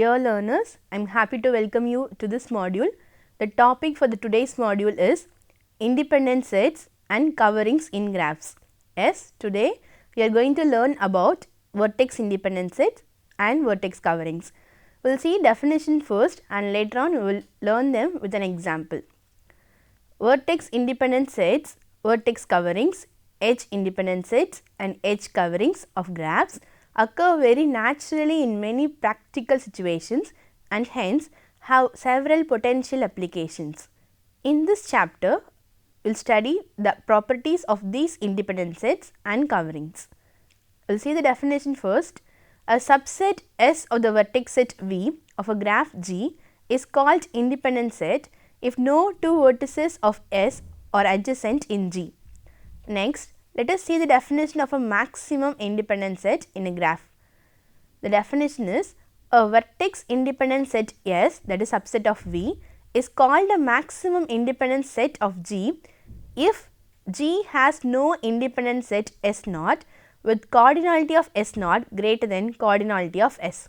Dear learners, I am happy to welcome you to this module. The topic for today's module is independent sets and coverings in graphs. Yes, today we are going to learn about vertex independent sets and vertex coverings. We will see definition first and later on we will learn them with an example. Vertex independent sets, vertex coverings, edge independent sets and edge coverings of graphs occur very naturally in many practical situations and hence have several potential applications. In this chapter, we will study the properties of these independent sets and coverings. We will see the definition first. A subset S of the vertex set V of a graph G is called independent set if no two vertices of S are adjacent in G. Next, let us see the definition of a maximum independent set in a graph. The definition is a vertex independent set S, that is subset of V, is called a maximum independent set of G if G has no independent set S naught with cardinality of S naught greater than cardinality of S.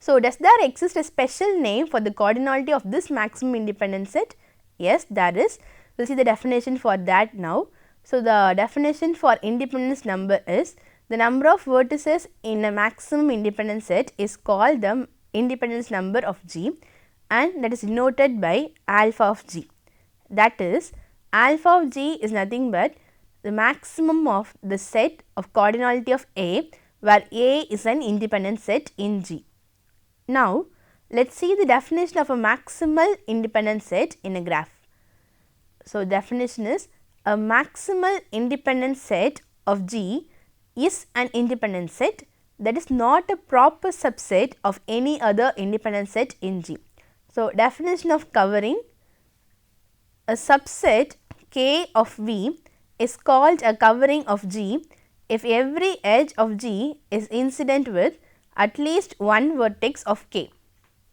So, does there exist a special name for the cardinality of this maximum independent set? Yes, there is. We will see the definition for that now. So, the definition for independence number is the number of vertices in a maximum independent set is called the independence number of G and that is denoted by alpha of G. That is, alpha of G is nothing but the maximum of the set of cardinality of A where A is an independent set in G. Now, let us see the definition of a maximal independent set in a graph. So, definition is a maximal independent set of G is an independent set that is not a proper subset of any other independent set in G. So, definition of covering: a subset K of V is called a covering of G if every edge of G is incident with at least one vertex of K.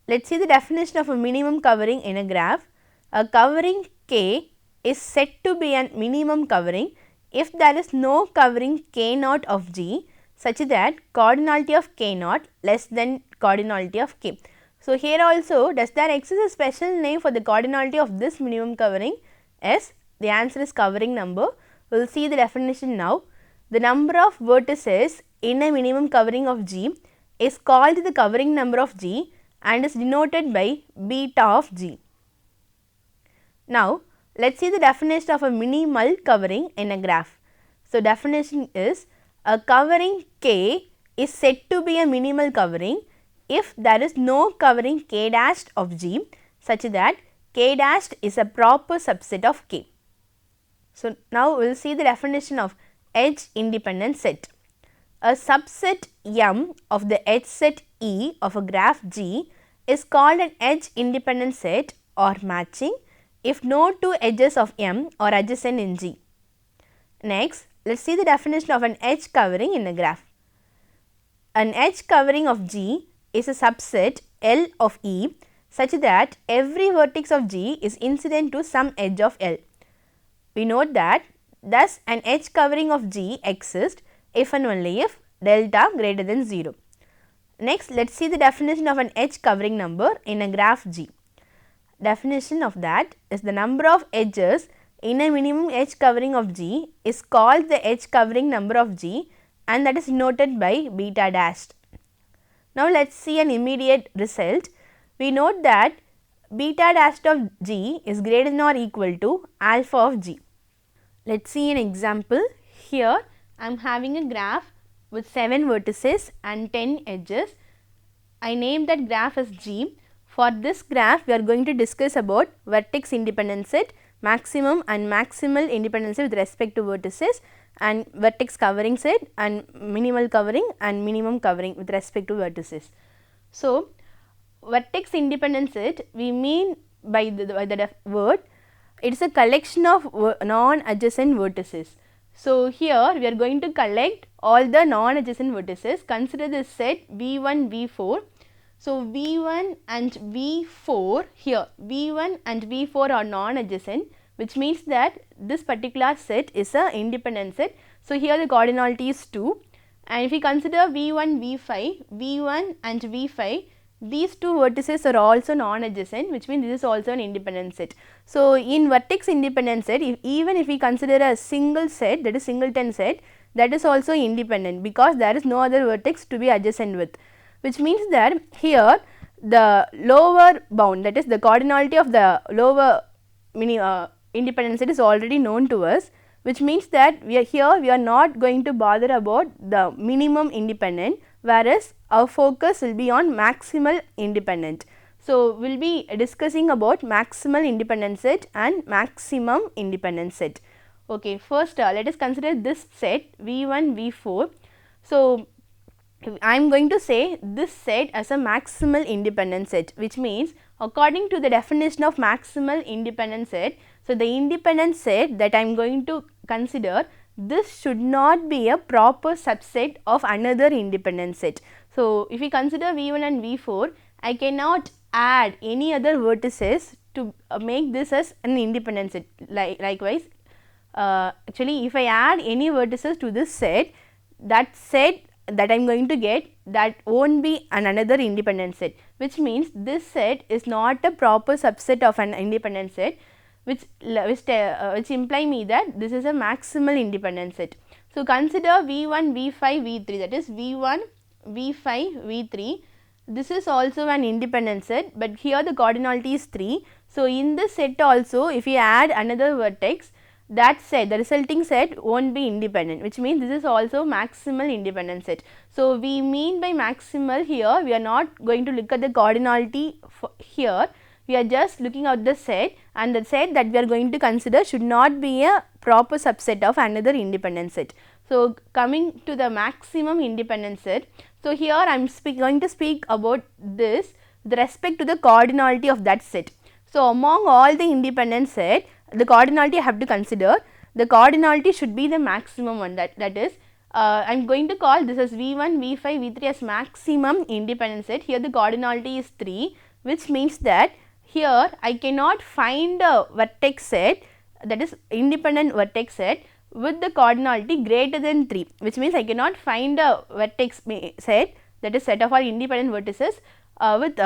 Let us see the definition of a minimum covering in a graph. A covering K is said to be a minimum covering if there is no covering K naught of G such that cardinality of K naught less than cardinality of K. So, here also does there exist a special name for the cardinality of this minimum covering? Yes, the answer is covering number. We will see the definition now. The number of vertices in a minimum covering of G is called the covering number of G and is denoted by beta of G. Now, let us see the definition of a minimal covering in a graph. So, definition is a covering K is said to be a minimal covering if there is no covering K dashed of G such that K dashed is a proper subset of K. So, now we will see the definition of edge independent set. A subset M of the edge set E of a graph G is called an edge independent set or matching if no two edges of M are adjacent in G. Next, let us see the definition of an edge covering in a graph. An edge covering of G is a subset L of E such that every vertex of G is incident to some edge of L. We note that thus an edge covering of G exists if and only if delta greater than 0. Next, let us see the definition of an edge covering number in a graph G. Definition of that is the number of edges in a minimum edge covering of G is called the edge covering number of G and that is denoted by beta dashed. Now, let us see an immediate result. We note that beta dashed of G is greater than or equal to alpha of G. Let us see an example. Here I am having a graph with 7 vertices and 10 edges. I named that graph as G. For this graph, we are going to discuss about vertex independent set, maximum and maximal independent set with respect to vertices, and vertex covering set and minimal covering and minimum covering with respect to vertices. So, vertex independent set we mean by the word it is a collection of non-adjacent vertices. So, here we are going to collect all the non-adjacent vertices. Consider this set V1, V4. So, V1 and V4 here, V1 and V4 are non-adjacent, which means that this particular set is a independent set. So, here the cardinality is 2, and if we consider V1, V5, V1 and V5 these two vertices are also non-adjacent, which means this is also an independent set. So, in vertex independent set, even if we consider a single set, that is singleton set, that is also independent, because there is no other vertex to be adjacent with, which means that here the lower bound, that is the cardinality of the lower independent set is already known to us, which means that we are not going to bother about the minimum independent, whereas our focus will be on maximal independent. So, we will be discussing about maximal independent set and maximum independent set. Okay, first let us consider this set V1, V4. So, I am going to say this set as a maximal independent set, which means according to the definition of maximal independent set, so the independent set that I am going to consider, this should not be a proper subset of another independent set. So, if we consider V1 and V4, I cannot add any other vertices to make this as an independent set. Likewise, actually if I add any vertices to this set, that set that I am going to get, that won't be another independent set, which means this set is not a proper subset of an independent set, which imply me that this is a maximal independent set. So, consider V1, V5, V3, that is V1, V5, V3. This is also an independent set, but here the cardinality is 3. So, in this set also, if we add another vertex, that set, the resulting set won't be independent, which means this is also maximal independent set. So, we mean by maximal here, we are not going to look at the cardinality here, we are just looking at the set, and the set that we are going to consider should not be a proper subset of another independent set. So, coming to the maximum independent set, so here I am going to speak about this with respect to the cardinality of that set. So, among all the independent set, the cardinality I have to consider, the cardinality should be the maximum one, that is I am going to call this as V1, V5, V3 as maximum independent set. Here the cardinality is 3, which means that here I cannot find a vertex set, that is independent vertex set with the cardinality greater than 3, which means I cannot find a vertex set, that is set of all independent vertices with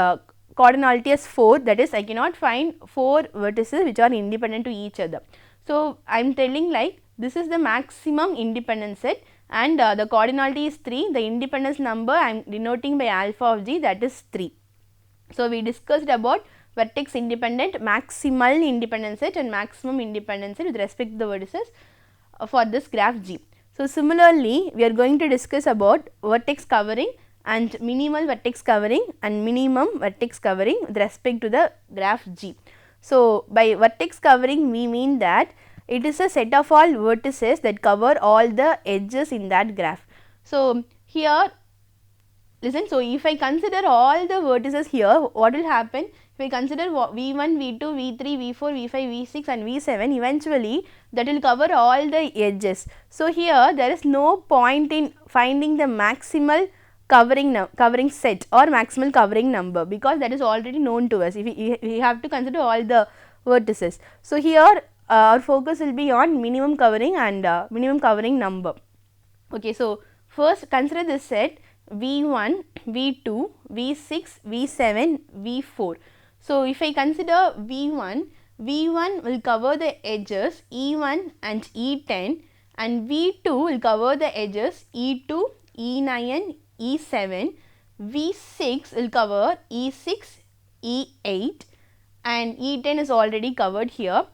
cardinality as 4, that is I cannot find 4 vertices which are independent to each other. So, I am telling like this is the maximum independent set, and the cardinality is 3, the independence number I am denoting by alpha of g, that is 3. So, we discussed about vertex independent, maximal independent set and maximum independent set with respect to the vertices for this graph G. So, similarly, we are going to discuss about vertex covering and minimal vertex covering and minimum vertex covering with respect to the graph G. So, by vertex covering we mean that it is a set of all vertices that cover all the edges in that graph. So, here listen, so if I consider all the vertices here, what will happen? If I consider V1, V2, V3, V4, V5, V6 and V7, eventually that will cover all the edges. So, here there is no point in finding the maximal covering set or maximal covering number, because that is already known to us. If we have to consider all the vertices. So, here our focus will be on minimum covering and minimum covering number. Okay, so first consider this set V1, V2, V6, V7, V4. So, if I consider V1, V1 will cover the edges E1 and E10, and V2 will cover the edges E2, E9, E7, V6 will cover E6, E8 and E10 is already covered here,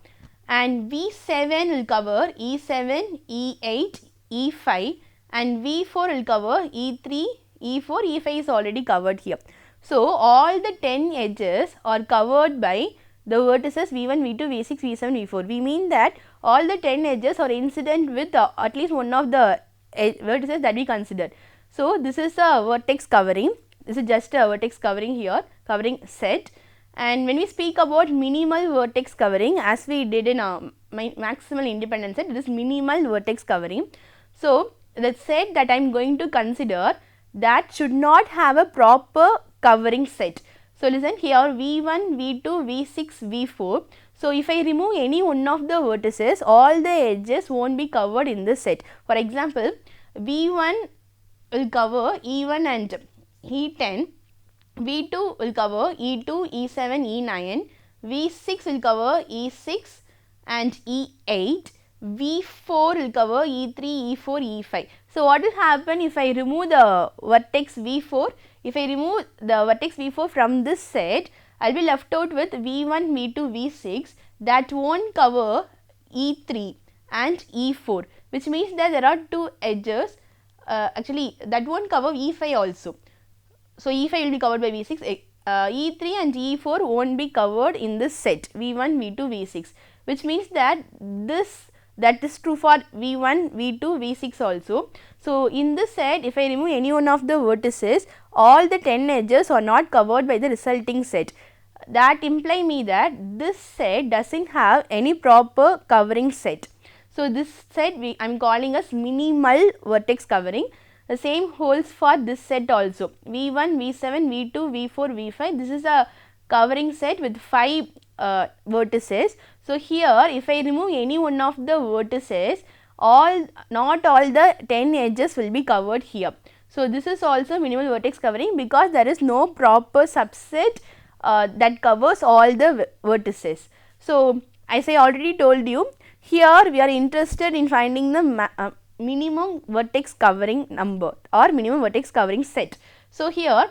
and V7 will cover E7, E8, E5 and V4 will cover E3, E4, E5 is already covered here. So, all the 10 edges are covered by the vertices V1, V2, V6, V7, V4. We mean that all the 10 edges are incident with at least one of the vertices that we considered. So, this is a vertex covering, this is just a vertex covering here, covering set. And when we speak about minimal vertex covering, as we did in maximal independent set, this is minimal vertex covering. So, the set that I am going to consider, that should not have a proper covering set. So, listen here V1, V2, V6, V4. So, if I remove any one of the vertices, all the edges won't be covered in this set. For example, V1 will cover E1 and E10, V2 will cover E2, E7, E9, V6 will cover E6 and E8, V4 will cover E3, E4, E5. So, what will happen if I remove the vertex V4? If I remove the vertex V4 from this set, I will be left out with V1, V2, V6 that won't cover E3 and E4, which means that there are two edges, actually that won't cover E5 also. So, E5 will be covered by V6, E3 and E4 won't be covered in this set V1, V2, V6, which means that that is true for V1, V2, V6 also. So, in this set if I remove any one of the vertices, all the 10 edges are not covered by the resulting set. That imply me that this set does not have any proper covering set. So, this set I am calling as minimal vertex covering. The same holds for this set also, V1, V7, V2, V4, V5. This is a covering set with 5 vertices. So, here if I remove any one of the vertices, not all the 10 edges will be covered here. So, this is also minimal vertex covering because there is no proper subset that covers all the vertices. So, as I already told you, here we are interested in finding the minimum vertex covering number or minimum vertex covering set. So, here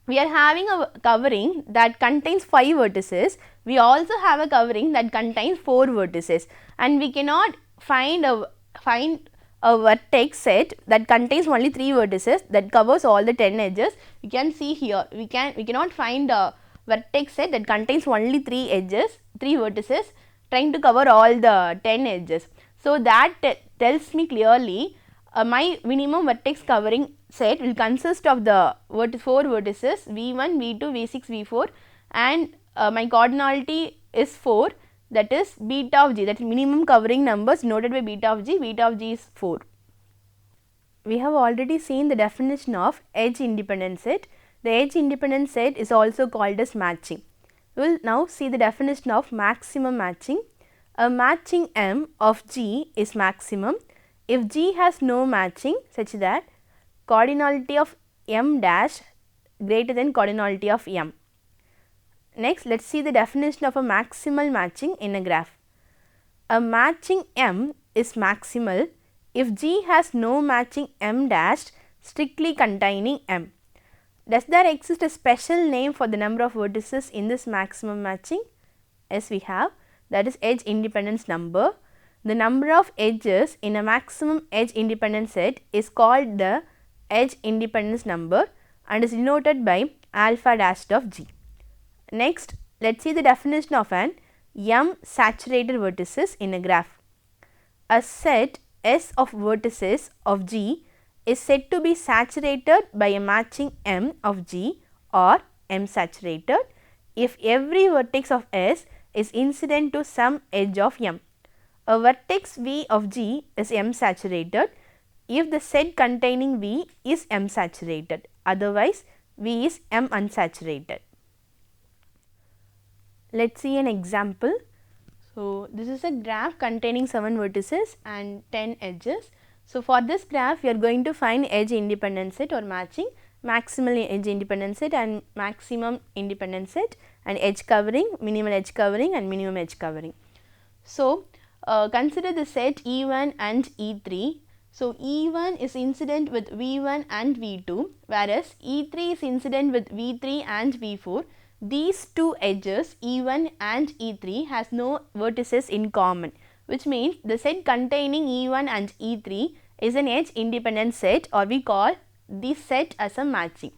we are having a covering that contains 5 vertices, we also have a covering that contains 4 vertices, and we cannot find a vertex set that contains only 3 vertices that covers all the 10 edges. You can see here we cannot find a vertex set that contains only 3 edges, 3 vertices trying to cover all the 10 edges. So, that tells me clearly my minimum vertex covering set will consist of the 4 vertices V1, V2, V6, V4, and my cardinality is 4, that is beta of g, that is minimum covering numbers noted by beta of g is 4. We have already seen the definition of edge independent set. The edge independent set is also called as matching. We will now see the definition of maximum matching. A matching M of G is maximum if G has no matching such that cardinality of M dash greater than cardinality of M. Next, let us see the definition of a maximal matching in a graph. A matching M is maximal if G has no matching M dash strictly containing M. Does there exist a special name for the number of vertices in this maximum matching? Yes, we have. That is edge independence number. The number of edges in a maximum edge independent set is called the edge independence number and is denoted by alpha dashed of G. Next, let us see the definition of an M saturated vertices in a graph. A set S of vertices of G is said to be saturated by a matching M of G or M saturated if every vertex of S is incident to some edge of M. A vertex V of G is M saturated if the set containing V is M saturated, otherwise V is M unsaturated. Let us see an example. So, this is a graph containing 7 vertices and 10 edges. So, for this graph we are going to find edge independent set or matching, maximal edge independent set and maximum independent set, and edge covering, minimal edge covering and minimum edge covering. So, consider the set E1 and E3. So, E1 is incident with V1 and V2, whereas E3 is incident with V3 and V4. These two edges E1 and E3 has no vertices in common, which means the set containing E1 and E3 is an edge independent set, or we call this set as a matching.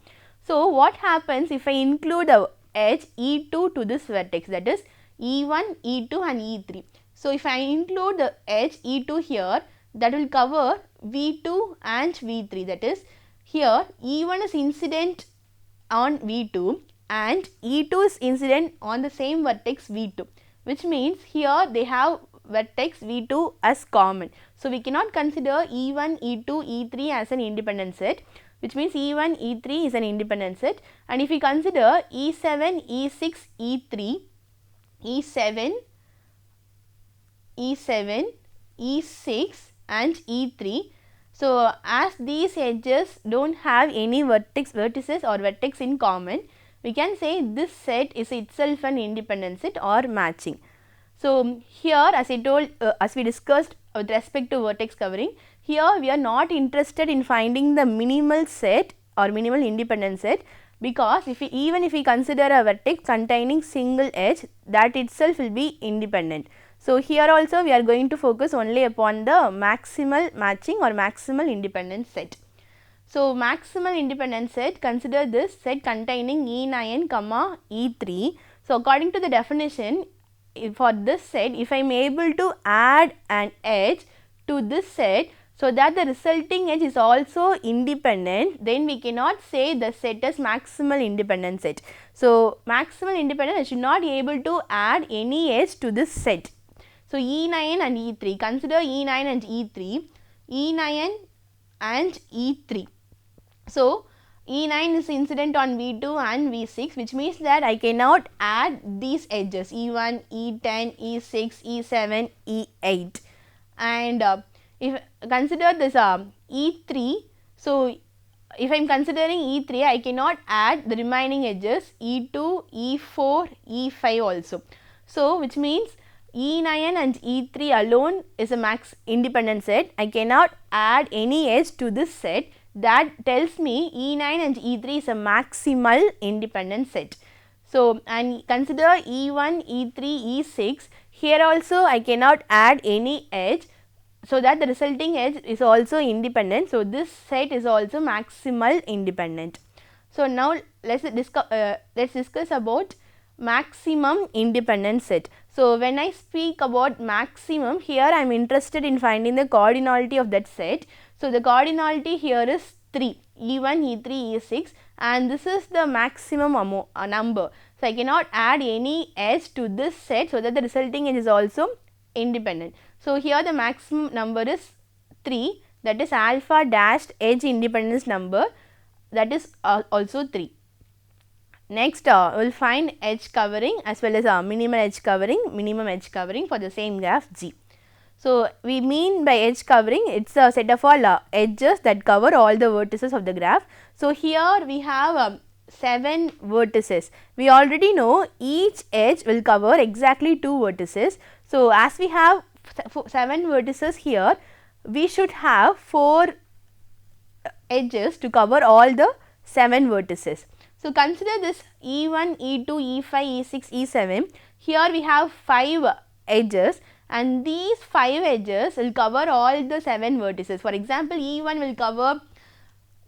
So, what happens if I include a edge E2 to this vertex, that is E1, E2 and E3. So, if I include the edge E2 here, that will cover V2 and V3, that is here E1 is incident on V2 and E2 is incident on the same vertex V2, which means here they have vertex V2 as common. So, we cannot consider E1, E2, E3 as an independent set, which means E1, E3 is an independent set, and if we consider E7, E6, E3, E7, E6 and E3. So, as these edges do not have any vertices or vertex in common, we can say this set is itself an independent set or matching. So, here as I told, as we discussed with respect to vertex covering, here we are not interested in finding the minimal set or minimal independent set, because even if we consider a vertex containing single edge, that itself will be independent. So, here also we are going to focus only upon the maximal matching or maximal independent set. So, maximal independent set, consider this set containing E9, E3. So, according to the definition, for this set, if I am able to add an edge to this set so that the resulting edge is also independent, then we cannot say the set is maximal independent set. So, maximal independent, I should not be able to add any edge to this set. So, E9 and E3, consider E9 and E3, E9 and E3. So, E9 is incident on V2 and V6, which means that I cannot add these edges E1, E10, E6, E7, E8, and if consider this E3, so if I am considering E3, I cannot add the remaining edges E2, E4, E5 also. So, which means E9 and E3 alone is a max independent set. I cannot add any edge to this set. That tells me E9 and E3 is a maximal independent set. So, and consider E1, E3, E6, here also I cannot add any edge, so that the resulting edge is also independent. So, this set is also maximal independent. So, now let us discuss about maximum independent set. So, when I speak about maximum, here I am interested in finding the cardinality of that set. So, the cardinality here is 3, E1, E3, E6, and this is the maximum number. So, I cannot add any edge to this set so that the resulting edge is also independent. So, here the maximum number is 3, that is alpha dashed edge independence number, that is also 3. Next, we will find edge covering as well as minimum edge covering for the same graph G. So, we mean by edge covering, it is a set of all edges that cover all the vertices of the graph. So, here we have 7 vertices. We already know each edge will cover exactly 2 vertices. So, as we have 7 vertices here, we should have 4 edges to cover all the 7 vertices. So, consider this E1, E2, E5, E6, E7. Here we have 5 edges, and these 5 edges will cover all the 7 vertices. For example, E1 will cover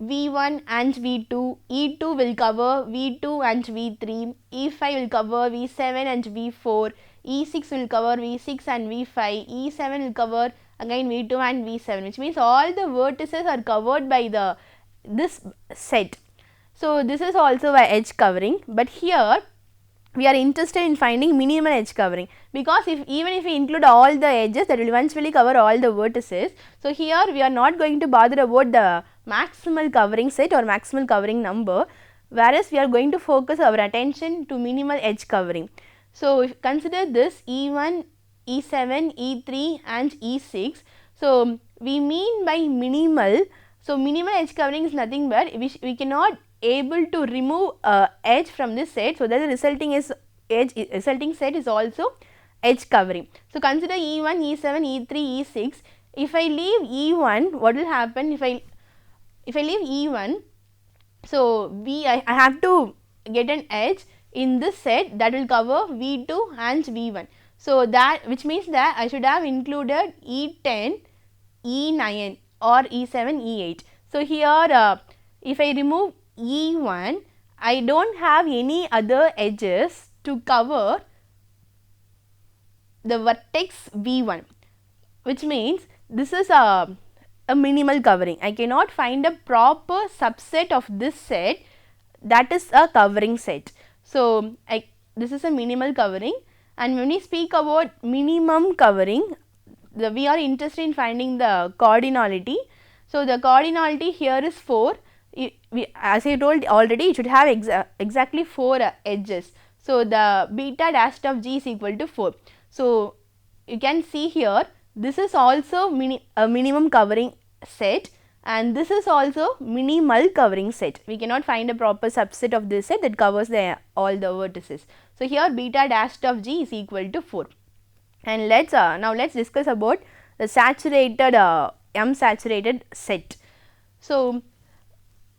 V1 and V2, E2 will cover V2 and V3, E5 will cover V7 and V4, E6 will cover V6 and V5, E7 will cover again V2 and V7, which means all the vertices are covered by this set. So, this is also by edge covering, but here we are interested in finding minimal edge covering, because even if we include all the edges, that will eventually cover all the vertices. So, here we are not going to bother about the maximal covering set or maximal covering number, whereas we are going to focus our attention to minimal edge covering. So, if consider this E1, E7, E3 and E6. So, we mean by minimal, so minimal edge covering is nothing but we cannot able to remove edge from this set, so that the resulting set is also edge covering. So, consider E1, E7, E3, E6. If I leave E1, what will happen if I leave E1? So, I have to get an edge in this set that will cover V2 and V1. So, that which means that I should have included E10, E9 or E7, E8. So, here if I remove E1, I do not have any other edges to cover the vertex V1, which means this is a minimal covering. I cannot find a proper subset of this set that is a covering set. So, this is a minimal covering, and when we speak about minimum covering, we are interested in finding the cardinality. So, the cardinality here is 4. As I told already, it should have exactly 4 edges. So, the beta dashed of G is equal to 4. So, you can see here this is also a minimum covering set, and this is also minimal covering set. We cannot find a proper subset of this set that covers all the vertices. So, here beta dashed of G is equal to 4. And now let's discuss about the saturated M saturated set. So,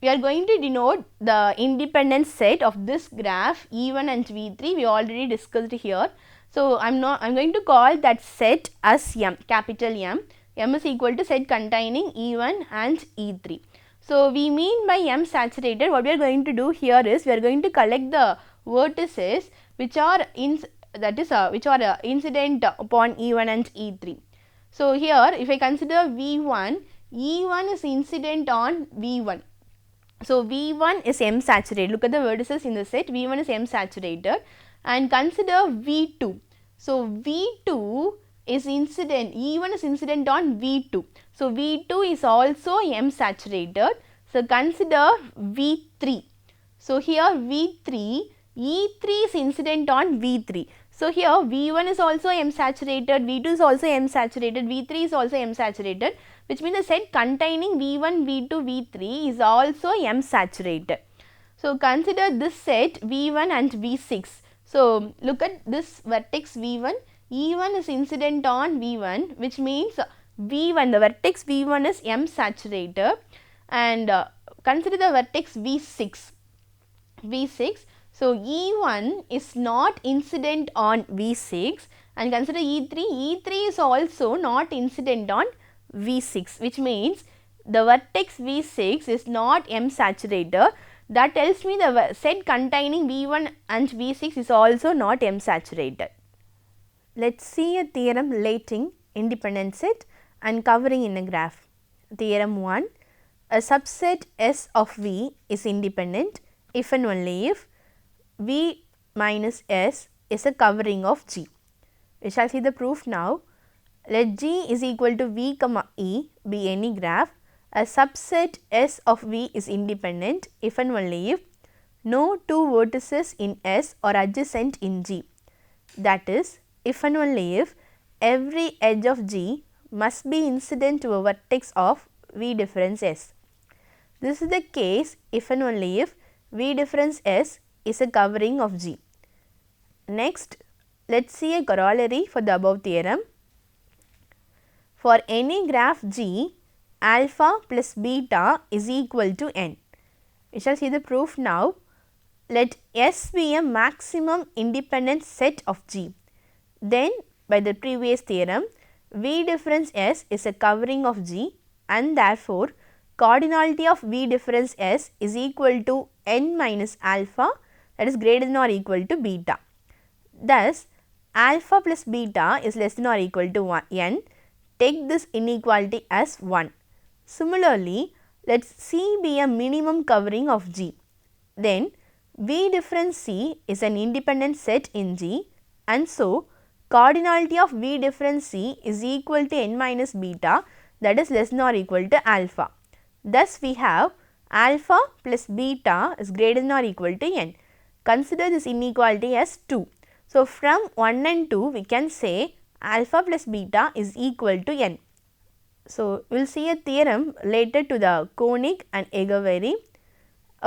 we are going to denote the independent set of this graph E1 and V3. We already discussed here. So, I am going to call that set as M, capital M. M is equal to set containing E1 and E3. So, we mean by M saturated, what we are going to do here is we are going to collect the vertices which are incident upon E1 and E3. So, here if I consider V1, E1 is incident on V1. So, V1 is M saturated. Look at the vertices in the set. V1 is M saturated, and consider V2. So, V2 is incident, E1 is incident on V2. So, V2 is also M saturated. So, consider V3. So, here V3, E3 is incident on V3. So, here V1 is also M saturated, V2 is also M saturated, V3 is also M saturated, which means the set containing V1, V2, V3 is also M saturated. So, consider this set V1 and V6. So, look at this vertex V1, E1 is incident on V1, which means V1, the vertex V1 is M saturated, and consider the vertex V6. So, E1 is not incident on V6, and consider E3, E3 is also not incident on V6, which means the vertex V6 is not M saturated. That tells me the set containing V1 and V6 is also not M saturated. Let us see a theorem relating independent set and covering in a graph. Theorem 1. A subset S of V is independent if and only if V minus S is a covering of G. We shall see the proof now. Let G is equal to V comma E be any graph. A subset S of V is independent if and only if no two vertices in S are adjacent in G. That is, if and only if every edge of G must be incident to a vertex of V difference S. This is the case if and only if V difference S is a covering of G. Next, let us see a corollary for the above theorem. For any graph G, alpha plus beta is equal to n. We shall see the proof now. Let S be a maximum independent set of G. Then, by the previous theorem, V difference S is a covering of G, and therefore, cardinality of V difference S is equal to n minus alpha, that is greater than or equal to beta. Thus, alpha plus beta is less than or equal to n. Take this inequality as 1. Similarly, let C be a minimum covering of G. Then, V difference C is an independent set in G, and so cardinality of V difference C is equal to n minus beta, that is less than or equal to alpha. Thus, we have alpha plus beta is greater than or equal to n. Consider this inequality as 2. So, from 1 and 2 we can say alpha plus beta is equal to n. So, we will see a theorem related to the conic and Egger-Verry.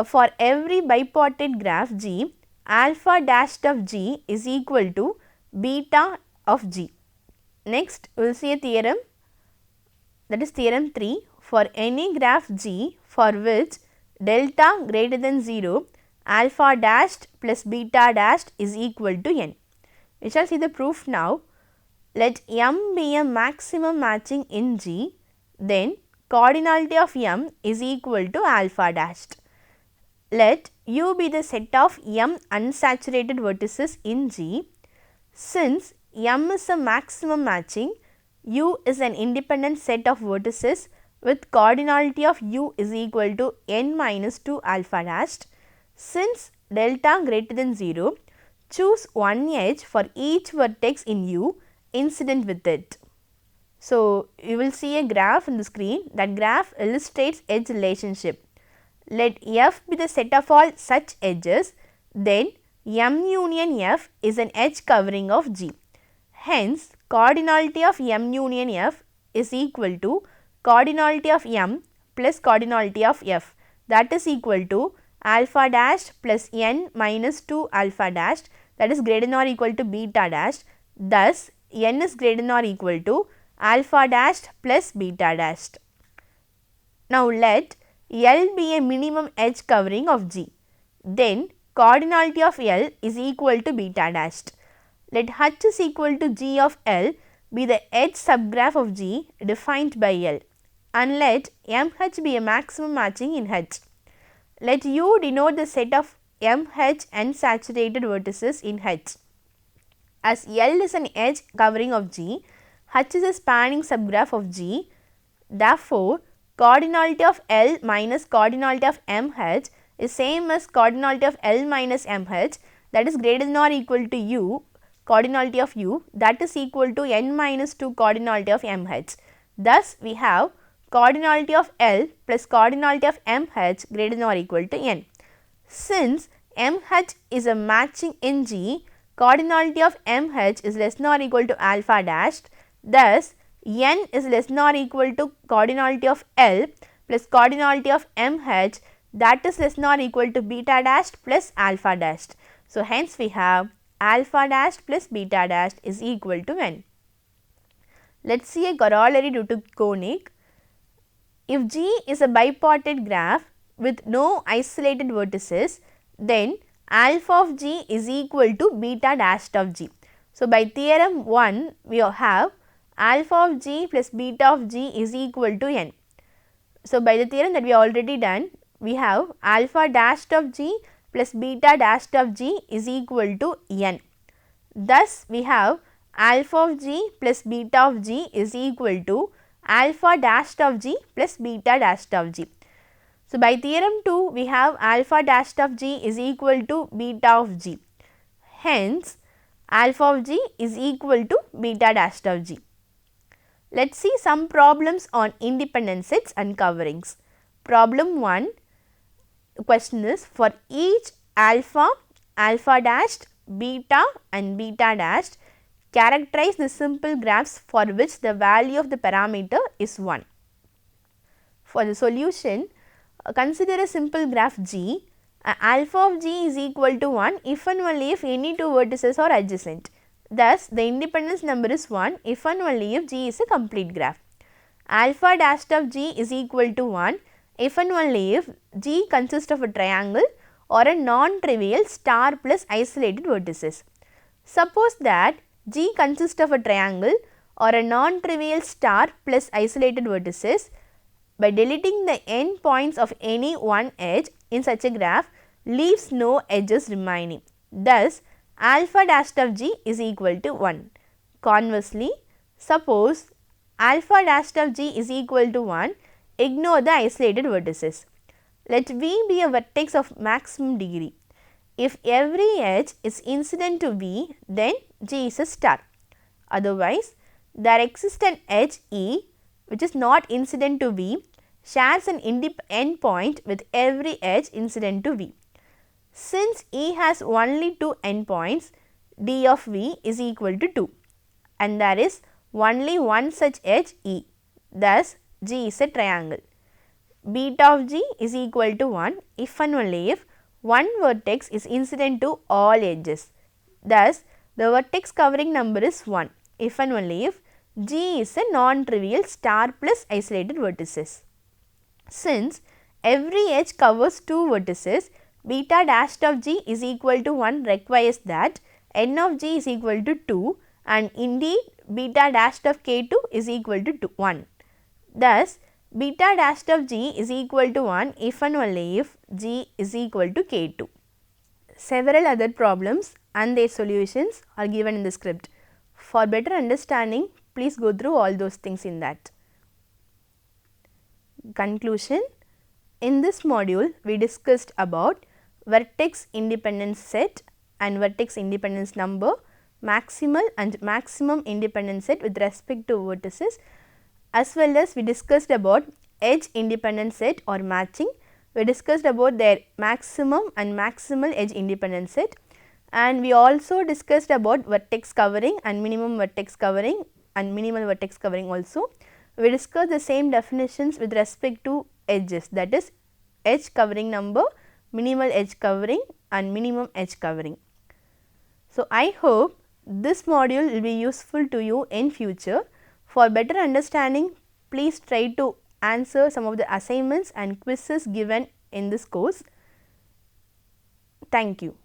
For every bipartite graph G, alpha dashed of G is equal to beta of G. Next, we will see a theorem, that is theorem 3. For any graph G for which delta greater than 0, alpha dashed plus beta dashed is equal to n. We shall see the proof now. Let M be a maximum matching in G, then cardinality of M is equal to alpha dashed. Let U be the set of M unsaturated vertices in G. Since M is a maximum matching, U is an independent set of vertices with cardinality of U is equal to n minus 2 alpha dashed. Since delta greater than 0, choose one edge for each vertex in U incident with it. So, you will see a graph in the screen. That graph illustrates edge relationship. Let F be the set of all such edges, then M union F is an edge covering of G. Hence, cardinality of M union F is equal to cardinality of M plus cardinality of f, that is equal to alpha dash plus n minus 2 alpha dash, that is greater than or equal to beta dash. Thus, n is greater than or equal to alpha dash plus beta dash. Now, let L be a minimum edge covering of G. Then, cardinality of L is equal to beta dash. Let H is equal to G of L be the edge subgraph of G defined by L, and let MH be a maximum matching in H. Let U denote the set of MH unsaturated vertices in H. As L is an edge covering of G, H is a spanning subgraph of G. Therefore, cardinality of L minus cardinality of MH is same as cardinality of L minus MH, that is greater than or equal to U, cardinality of U, that is equal to n minus 2 cardinality of MH. Thus, we have cardinality of L plus cardinality of MH greater than or equal to n. Since MH is a matching in G, cardinality of MH is less than or equal to alpha dash. Thus, n is less than or equal to cardinality of L plus cardinality of MH, that is less than or equal to beta dash plus alpha dash. So, hence we have alpha dash plus beta dash is equal to n. Let us see a corollary due to conic. If G is a bipartite graph with no isolated vertices, then alpha of G is equal to beta dash of G. So, by theorem 1 we have alpha of G plus beta of G is equal to n. So, by the theorem that we already done, we have alpha dash of G plus beta dash of G is equal to n. Thus, we have alpha of G plus beta of G is equal to alpha dash of G plus beta dash of G. So, by theorem 2 we have alpha dash of G is equal to beta of G. Hence, alpha of G is equal to beta dash of G. Let us see some problems on independent sets and coverings. Problem 1, question is, for each alpha, alpha dash, beta and beta dash, characterize the simple graphs for which the value of the parameter is 1. For the solution, consider a simple graph G. Alpha of G is equal to 1 if and only if any two vertices are adjacent. Thus, the independence number is 1 if and only if G is a complete graph. Alpha dash of G is equal to 1 if and only if G consists of a triangle or a non-trivial star plus isolated vertices. Suppose that G consists of a triangle or a non-trivial star plus isolated vertices. By deleting the end points of any one edge in such a graph leaves no edges remaining. Thus, alpha dash of G is equal to 1. Conversely, suppose alpha dash of G is equal to 1, ignore the isolated vertices. Let V be a vertex of maximum degree. If every edge is incident to V, then G is a star. Otherwise, there exists an edge E which is not incident to V, shares an end point with every edge incident to V. Since E has only two endpoints, D of V is equal to 2, and there is only one such edge E. Thus, G is a triangle. Beta of G is equal to 1 if and only if one vertex is incident to all edges. Thus, the vertex covering number is 1 if and only if G is a non-trivial star plus isolated vertices. Since every edge covers two vertices, beta dash of G is equal to 1 requires that n of G is equal to 2, and indeed beta dash of K2 is equal to 1. Thus, beta dash of G is equal to 1 if and only if G is equal to K2. Several other problems and their solutions are given in the script. For better understanding, please go through all those things in that. Conclusion: in this module, we discussed about vertex independence set and vertex independence number, maximal and maximum independence set with respect to vertices, as well as we discussed about edge independence set or matching. We discussed about their maximum and maximal edge independence set, and we also discussed about vertex covering and minimum vertex covering and minimal vertex covering also. we discussed the same definitions with respect to edges, that is edge covering number, minimal edge covering and minimum edge covering. So, I hope this module will be useful to you in future. For better understanding, please try to answer some of the assignments and quizzes given in this course. Thank you.